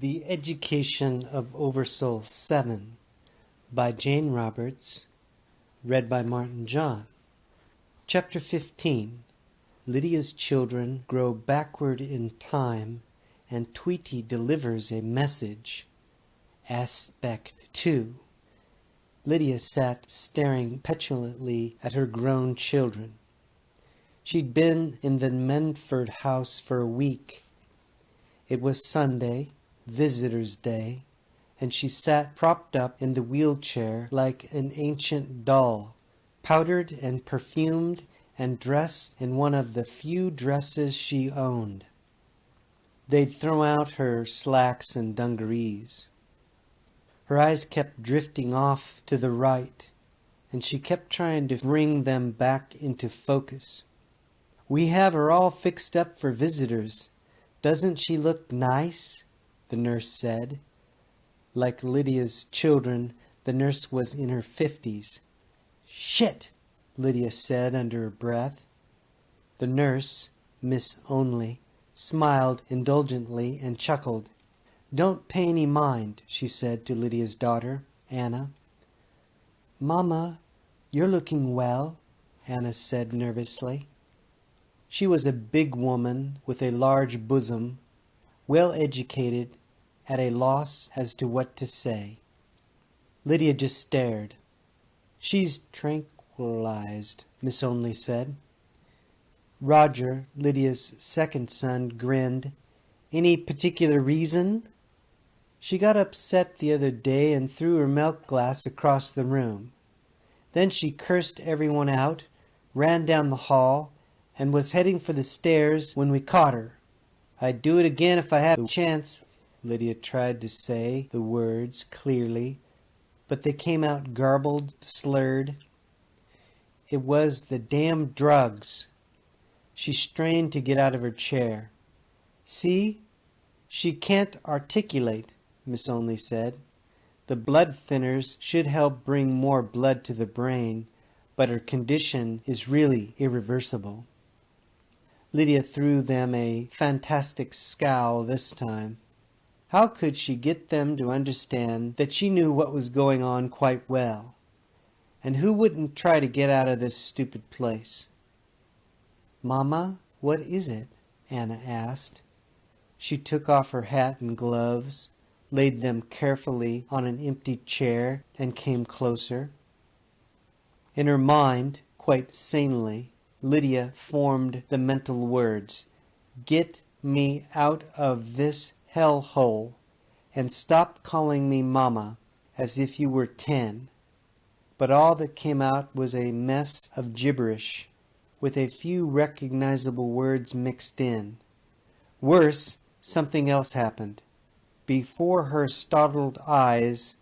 The Education of OverSoul7 by Jane Roberts, read by Martin John. Chapter 15. Lydia's children grow backward in time, and Tweety delivers a message. Aspect 2. Lydia sat staring petulantly at her grown children. She'd been in the Menford house for a week. It was Sunday, Visitor's Day, and she sat propped up in the wheelchair like an ancient doll, powdered and perfumed and dressed in one of the few dresses she owned. They'd throw out her slacks and dungarees. Her eyes kept drifting off to the right, and she kept trying to bring them back into focus. "We have her all fixed up for visitors. Doesn't she look nice?" the nurse said. Like Lydia's children, the nurse was in her 50s. "Shit!" Lydia said under her breath. The nurse, Miss Only, smiled indulgently and chuckled. "Don't pay any mind," she said to Lydia's daughter, Anna. "Mama, you're looking well," Anna said nervously. She was a big woman with a large bosom, well educated, at a loss as to what to say. Lydia just stared. "She's tranquilized," Miss Only said. Roger, Lydia's second son, grinned. "Any particular reason?" "She got upset the other day and threw her milk glass across the room. Then she cursed everyone out, ran down the hall, and was heading for the stairs when we caught her. I'd do it again if I had the chance." Lydia tried to say the words clearly, but they came out garbled, slurred. "It was the damn drugs." She strained to get out of her chair. "See? She can't articulate," Miss Only said. "The blood thinners should help bring more blood to the brain, but her condition is really irreversible." Lydia threw them a fantastic scowl this time. How could she get them to understand that she knew what was going on quite well? And who wouldn't try to get out of this stupid place? "Mama, what is it?" Anna asked. She took off her hat and gloves, laid them carefully on an empty chair, and came closer. In her mind, quite sanely, Lydia formed the mental words, "Get me out of this hellhole, and stop calling me Mama, as if you were 10. But all that came out was a mess of gibberish, with a few recognizable words mixed in. Worse, something else happened. Before her startled eyes,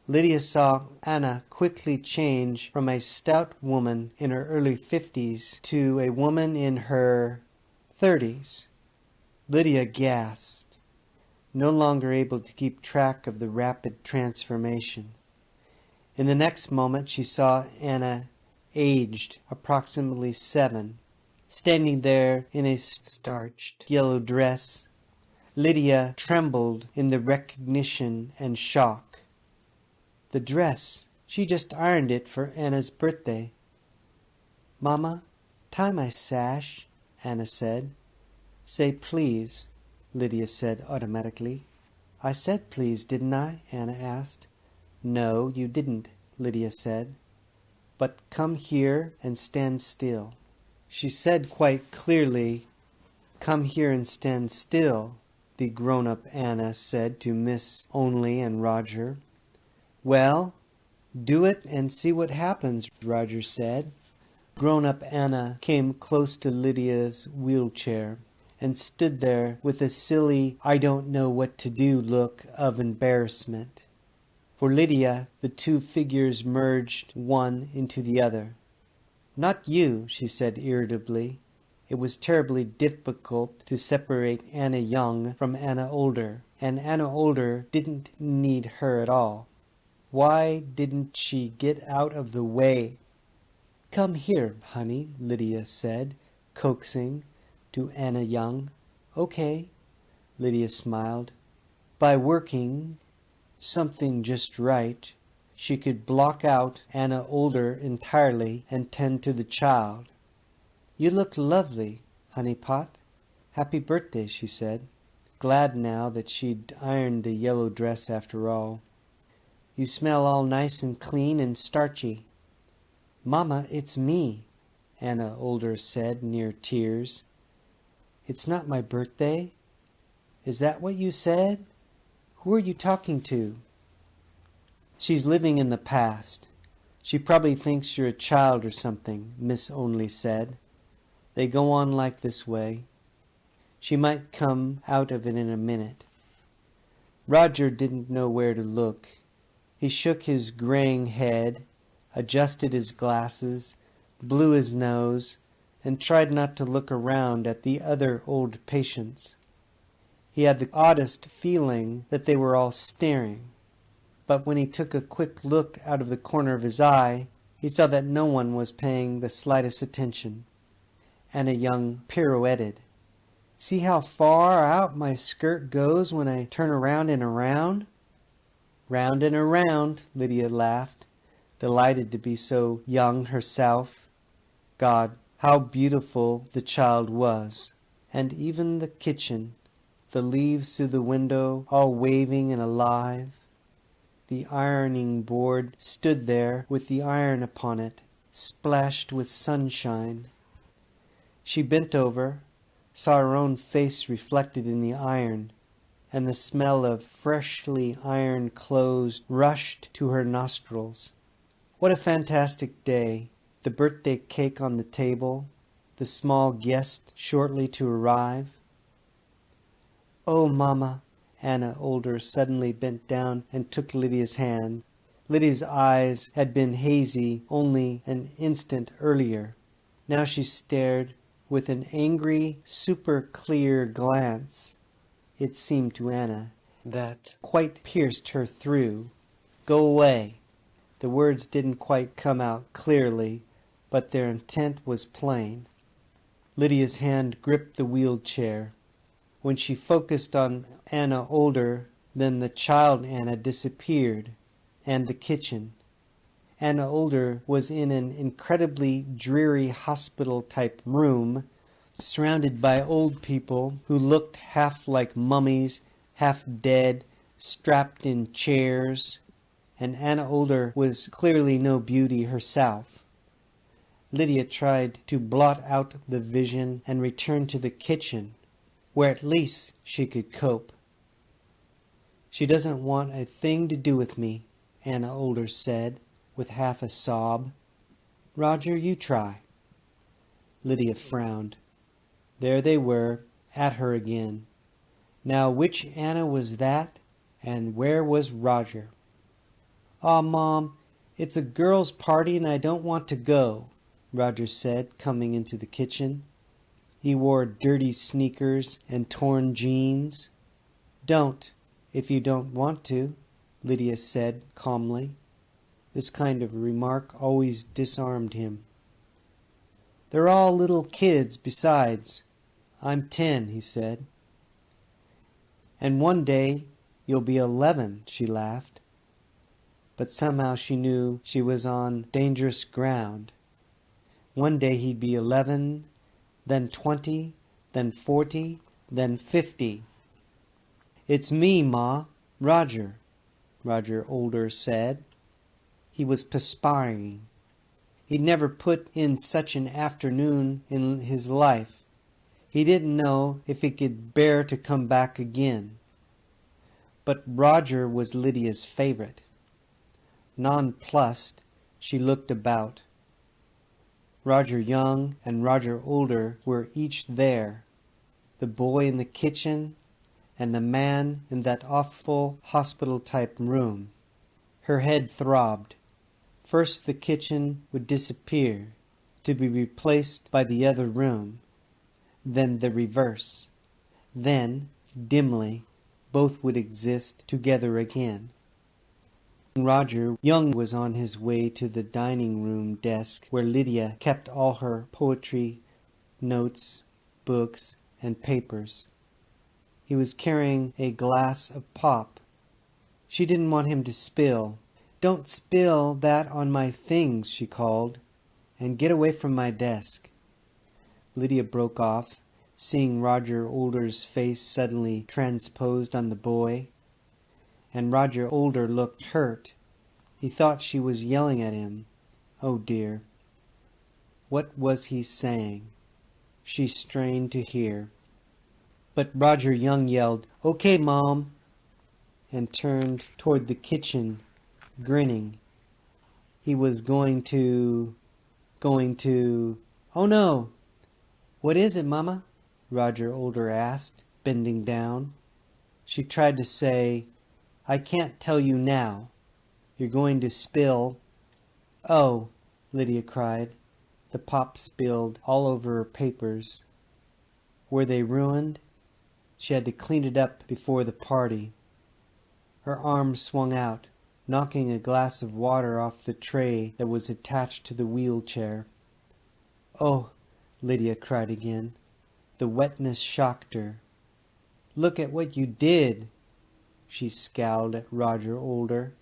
Lydia saw Anna quickly change from a stout woman in her early 50s to a woman in her 30s. Lydia gasped, no longer able to keep track of the rapid transformation. In the next moment she saw Anna, aged approximately 7, standing there in a starched yellow dress. Lydia trembled in the recognition and shock. The dress. She just ironed it for Anna's birthday. "Mama, tie my sash," Anna said. "Say please," Lydia said automatically. "I said please, didn't I?" Anna asked. "No, you didn't," Lydia said. "But come here and stand still." She said quite clearly, "Come here and stand still," the grown-up Anna said to Miss Only and Roger. "Well, do it and see what happens," Roger said. Grown-up Anna came close to Lydia's wheelchair and stood there with a silly, I-don't-know-what-to-do look of embarrassment. For Lydia, the two figures merged one into the other. "Not you," she said irritably. It was terribly difficult to separate Anna Young from Anna Older, and Anna Older didn't need her at all. Why didn't she get out of the way? "Come here, honey," Lydia said, coaxing, to Anna Young. "Okay," Lydia smiled. By working something just right, she could block out Anna Older entirely and tend to the child. "You look lovely, Honeypot. Happy birthday," she said, glad now that she'd ironed the yellow dress after all. "You smell all nice and clean and starchy." "Mama, it's me," Anna Older said, near tears. "It's not my birthday." "Is that what you said? Who are you talking to?" "She's living in the past. She probably thinks you're a child or something," Miss Only said. "They go on like this way. She might come out of it in a minute." Roger didn't know where to look. He shook his graying head, adjusted his glasses, blew his nose, and tried not to look around at the other old patients. He had the oddest feeling that they were all staring, but when he took a quick look out of the corner of his eye, he saw that no one was paying the slightest attention. Anna Young pirouetted. "See how far out my skirt goes when I turn around and around?" "Round and around," Lydia laughed, delighted to be so young herself. God, how beautiful the child was! And even the kitchen, the leaves through the window all waving and alive. The ironing board stood there with the iron upon it, splashed with sunshine. She bent over, saw her own face reflected in the iron, and the smell of freshly ironed clothes rushed to her nostrils. What a fantastic day! The birthday cake on the table, the small guest shortly to arrive. "Oh, Mama!" Anna Older suddenly bent down and took Lydia's hand. Lydia's eyes had been hazy only an instant earlier. Now she stared with an angry, super-clear glance, it seemed to Anna, that quite pierced her through. "Go away." The words didn't quite come out clearly, but their intent was plain. Lydia's hand gripped the wheeled chair. When she focused on Anna Older, then the child Anna disappeared, and the kitchen. Anna Older was in an incredibly dreary hospital-type room, surrounded by old people who looked half like mummies, half dead, strapped in chairs, and Anna Older was clearly no beauty herself. Lydia tried to blot out the vision and return to the kitchen, where at least she could cope. "She doesn't want a thing to do with me," Anna Older said, with half a sob. "Roger, you try." Lydia frowned. There they were, at her again. Now which Anna was that, and where was Roger? "Aw, Mom, it's a girls' party and I don't want to go," Roger said, coming into the kitchen. He wore dirty sneakers and torn jeans. "Don't, if you don't want to," Lydia said calmly. This kind of remark always disarmed him. "They're all little kids besides. I'm 10, he said. "And one day you'll be 11, she laughed. But somehow she knew she was on dangerous ground. One day he'd be 11, then 20, then 40, then 50. "It's me, Ma, Roger," Roger Older said. He was perspiring. He'd never put in such an afternoon in his life. He didn't know if he could bear to come back again. But Roger was Lydia's favorite. Nonplussed, she looked about. Roger Young and Roger Older were each there, the boy in the kitchen and the man in that awful hospital-type room. Her head throbbed. First the kitchen would disappear, to be replaced by the other room, then the reverse. Then, dimly, both would exist together again. Roger Young was on his way to the dining room desk where Lydia kept all her poetry, notes, books, and papers. He was carrying a glass of pop. She didn't want him to spill. "Don't spill that on my things," she called, "and get away from my desk." Lydia broke off, seeing Roger Older's face suddenly transposed on the boy. And Roger Older looked hurt. He thought she was yelling at him. Oh dear. What was he saying? She strained to hear. But Roger Young yelled, "Okay, Mom," and turned toward the kitchen, grinning. He was going to... "Oh no!" "What is it, Mama?" Roger Older asked, bending down. She tried to say, "I can't tell you now. You're going to spill..." "Oh," Lydia cried. The pop spilled all over her papers. Were they ruined? She had to clean it up before the party. Her arm swung out, knocking a glass of water off the tray that was attached to the wheelchair. "Oh," Lydia cried again. The wetness shocked her. "Look at what you did!" She scowled at Roger Older.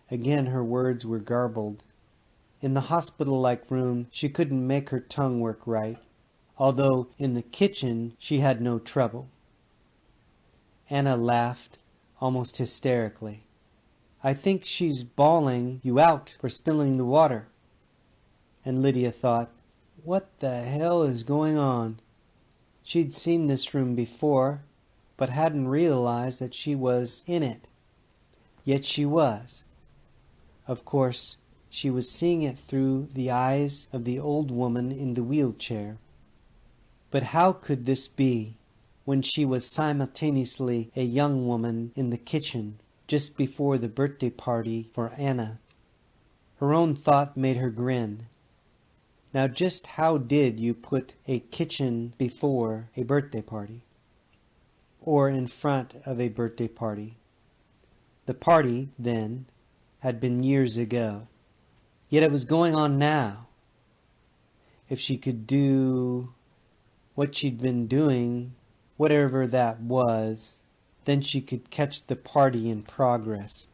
Again her words were garbled. In the hospital-like room she couldn't make her tongue work right, although in the kitchen she had no trouble. Anna laughed, almost hysterically. "I think she's bawling you out for spilling the water." And Lydia thought, what the hell is going on? She'd seen this room before, but hadn't realized that she was in it. Yet she was. Of course, she was seeing it through the eyes of the old woman in the wheelchair. But how could this be, when she was simultaneously a young woman in the kitchen just before the birthday party for Anna? Her own thought made her grin. Now just how did you put a kitchen before a birthday party? Or in front of a birthday party? The party, then, had been years ago. Yet it was going on now. If she could do what she'd been doing, whatever that was, then she could catch the party in progress.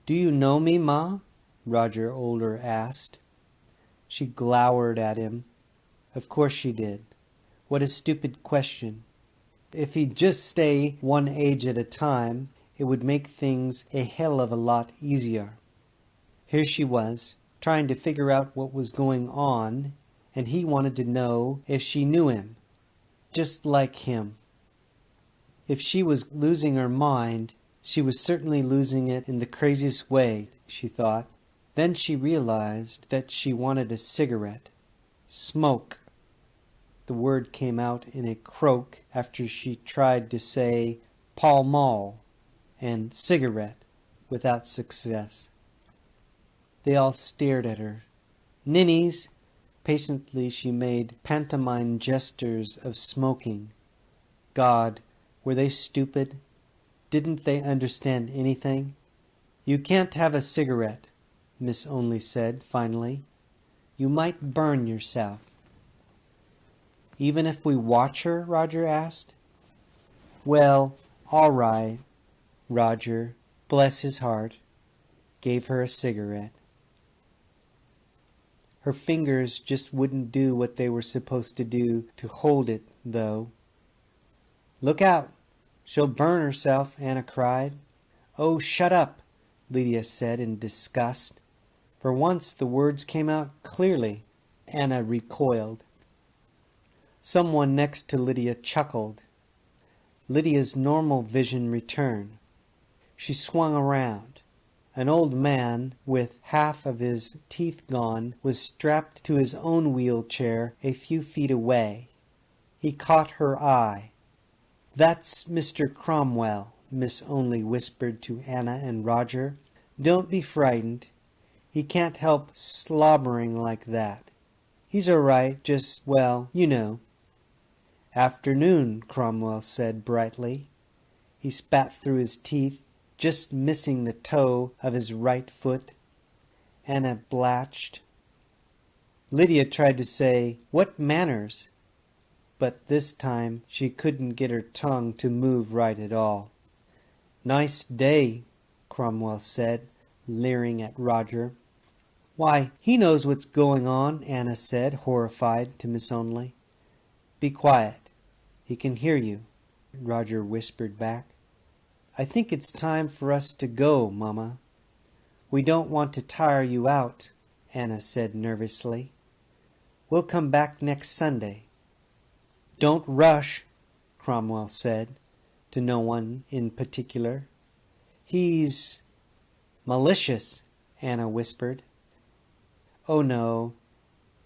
"Do you know me, Ma?" Roger Older asked. She glowered at him. Of course she did. What a stupid question. If he'd just stay one age at a time, it would make things a hell of a lot easier. Here she was, trying to figure out what was going on, and he wanted to know if she knew him. Just like him. If she was losing her mind, she was certainly losing it in the craziest way, she thought. Then she realized that she wanted a cigarette. Smoke. The word came out in a croak after she tried to say Pall Mall and cigarette without success. They all stared at her. Ninnies! Patiently she made pantomime gestures of smoking. God, were they stupid? Didn't they understand anything? "You can't have a cigarette," Miss Only said finally. "You might burn yourself." "Even if we watch her?" Roger asked. "Well, all right." Roger, bless his heart, gave her a cigarette. Her fingers just wouldn't do what they were supposed to do to hold it, though. "Look out! She'll burn herself," Anna cried. "Oh, shut up," Lydia said in disgust. For once the words came out clearly. Anna recoiled. Someone next to Lydia chuckled. Lydia's normal vision returned. She swung around. An old man, with half of his teeth gone, was strapped to his own wheelchair a few feet away. He caught her eye. "That's Mr. Cromwell," Miss Only whispered to Anna and Roger. "Don't be frightened. He can't help slobbering like that. He's all right, just, well, you know." "Afternoon," Cromwell said brightly. He spat through his teeth, just missing the toe of his right foot. Anna blatched. Lydia tried to say, "What manners?" but this time she couldn't get her tongue to move right at all. "Nice day," Cromwell said, leering at Roger. "Why, he knows what's going on," Anna said, horrified, to Miss Onley. "Be quiet. He can hear you," Roger whispered back. "I think it's time for us to go, Mama." "We don't want to tire you out," Anna said nervously. "We'll come back next Sunday." "Don't rush," Cromwell said, to no one in particular. "He's malicious," Anna whispered. "Oh no,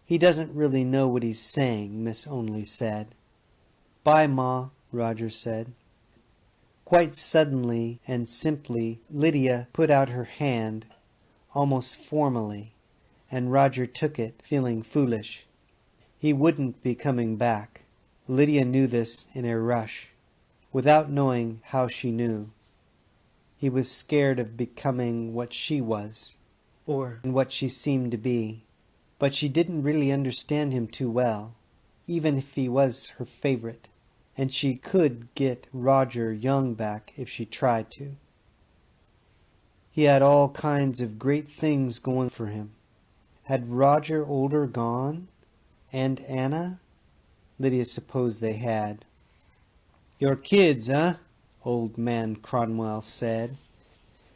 he doesn't really know what he's saying," Miss Onley said. "Bye, Ma," Roger said. Quite suddenly and simply, Lydia put out her hand, almost formally, and Roger took it, feeling foolish. He wouldn't be coming back. Lydia knew this in a rush, without knowing how she knew. He was scared of becoming what she was, or what she seemed to be, but she didn't really understand him too well, even if he was her favorite, and she could get Roger Young back if she tried to. He had all kinds of great things going for him. Had Roger Older gone? And Anna? Lydia supposed they had. "Your kids, eh?" Old man Cromwell said.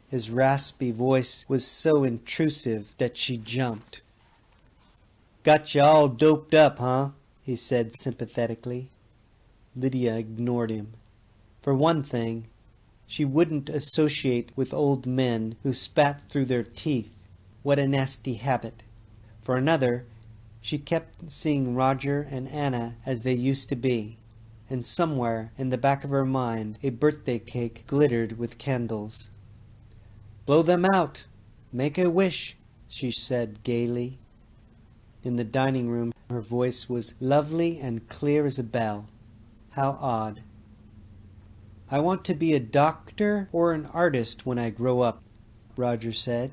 His raspy voice was so intrusive that she jumped. "Got you all doped up, huh?" he said sympathetically. Lydia ignored him. For one thing, she wouldn't associate with old men who spat through their teeth. What a nasty habit. For another, she kept seeing Roger and Anna as they used to be, and somewhere in the back of her mind a birthday cake glittered with candles. "Blow them out! Make a wish!" she said gaily. In the dining room her voice was lovely and clear as a bell. How odd. "I want to be a doctor or an artist when I grow up," Roger said.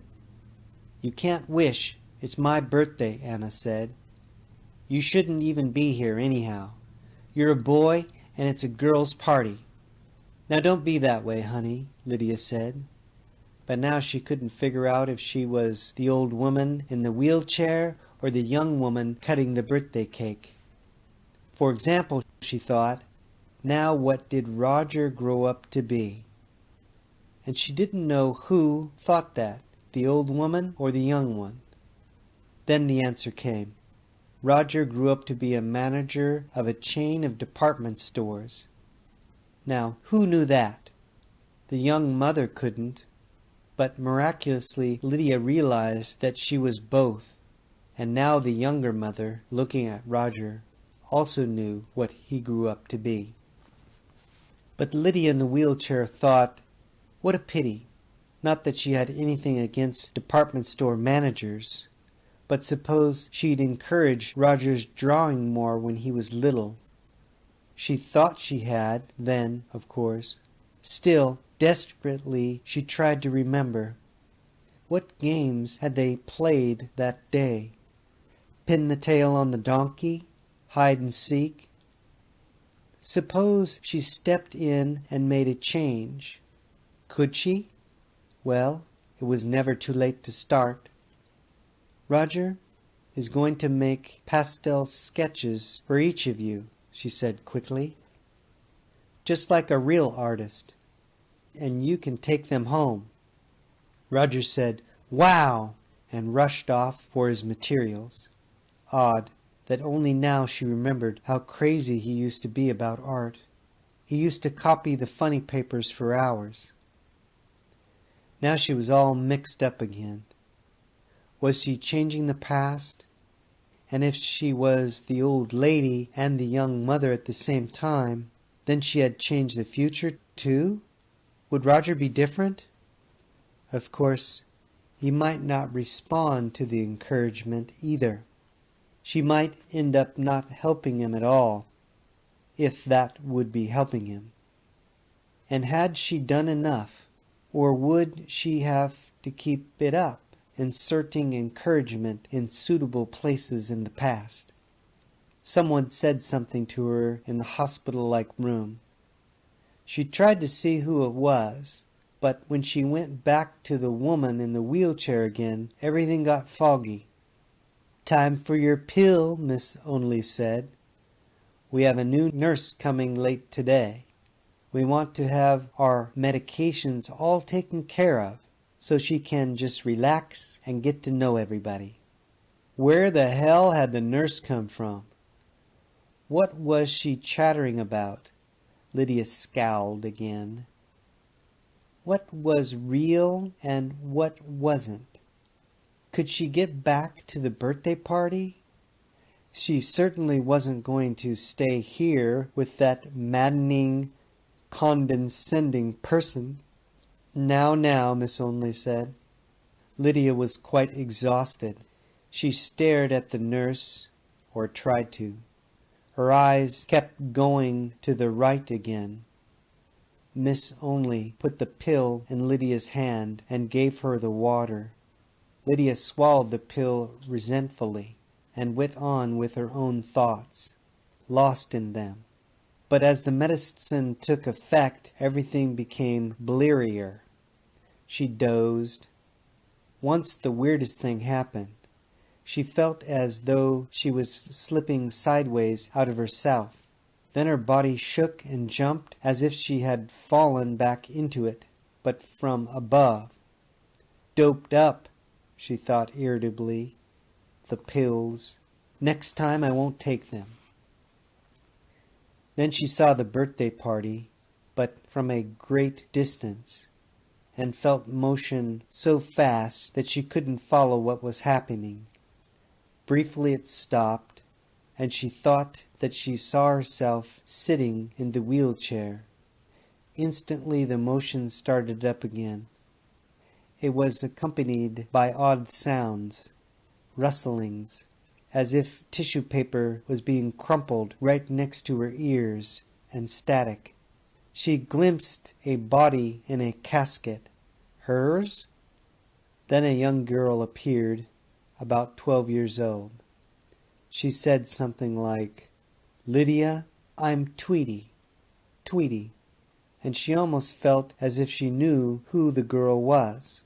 "You can't wish. It's my birthday," Anna said. "You shouldn't even be here anyhow. You're a boy and it's a girl's party." "Now don't be that way, honey," Lydia said. But now she couldn't figure out if she was the old woman in the wheelchair or the young woman cutting the birthday cake. For example, she thought, now what did Roger grow up to be? And she didn't know who thought that, the old woman or the young one. Then the answer came. Roger grew up to be a manager of a chain of department stores. Now, who knew that? The young mother couldn't, but miraculously Lydia realized that she was both, and now the younger mother, looking at Roger, also knew what he grew up to be. But Lydia in the wheelchair thought, what a pity. Not that she had anything against department store managers, but suppose she'd encouraged Roger's drawing more when he was little. She thought she had, then, of course. Still, desperately, she tried to remember. What games had they played that day? Pin the tail on the donkey? Hide and seek? Suppose she stepped in and made a change. Could she? Well, it was never too late to start. Roger is going to make pastel sketches for each of you, she said quickly. Just like a real artist. And you can take them home. Roger said, "Wow!" and rushed off for his materials. Odd that only now she remembered how crazy he used to be about art. He used to copy the funny papers for hours. Now she was all mixed up again. Was she changing the past? And if she was the old lady and the young mother at the same time, then she had changed the future too? Would Roger be different? Of course, he might not respond to the encouragement either. She might end up not helping him at all, if that would be helping him. And had she done enough, or would she have to keep it up, inserting encouragement in suitable places in the past? Someone said something to her in the hospital-like room. She tried to see who it was, but when she went back to the woman in the wheelchair again, everything got foggy. "Time for your pill," Miss Only said. "We have a new nurse coming late today. We want to have our medications all taken care of, so she can just relax and get to know everybody." Where the hell had the nurse come from? What was she chattering about? Lydia scowled again. What was real and what wasn't? Could she get back to the birthday party? She certainly wasn't going to stay here with that maddening, condescending person. Now, Miss Only said. Lydia was quite exhausted. She stared at the nurse, or tried to. Her eyes kept going to the right again. Miss Only put the pill in Lydia's hand and gave her the water. Lydia swallowed the pill resentfully and went on with her own thoughts, lost in them. But as the medicine took effect, everything became blearier. She dozed. Once the weirdest thing happened. She felt as though she was slipping sideways out of herself. Then her body shook and jumped as if she had fallen back into it, but from above. Doped up, she thought irritably. The pills. Next time I won't take them. Then she saw the birthday party, but from a great distance, and felt motion so fast that she couldn't follow what was happening. Briefly it stopped, and she thought that she saw herself sitting in the wheelchair. Instantly the motion started up again. It was accompanied by odd sounds, rustlings, as if tissue paper was being crumpled right next to her ears, and static. She glimpsed a body in a casket. Hers? Then a young girl appeared, about 12 years old. She said something like, "Lydia, I'm Tweety," and she almost felt as if she knew who the girl was.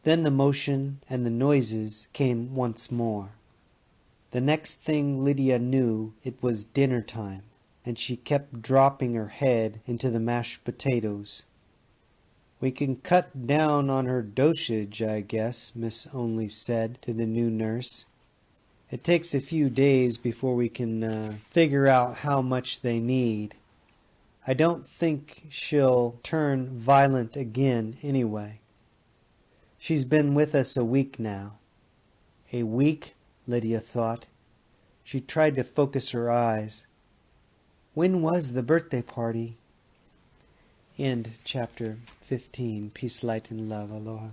Then the motion and the noises came once more. The next thing Lydia knew, it was dinner time, and she kept dropping her head into the mashed potatoes. "We can cut down on her dosage, I guess," Miss Only said to the new nurse. "It takes a few days before we can figure out how much they need. I don't think she'll turn violent again anyway. She's been with us a week now." A week, Lydia thought. She tried to focus her eyes. When was the birthday party? End chapter 15. Peace, light, and love. Aloha.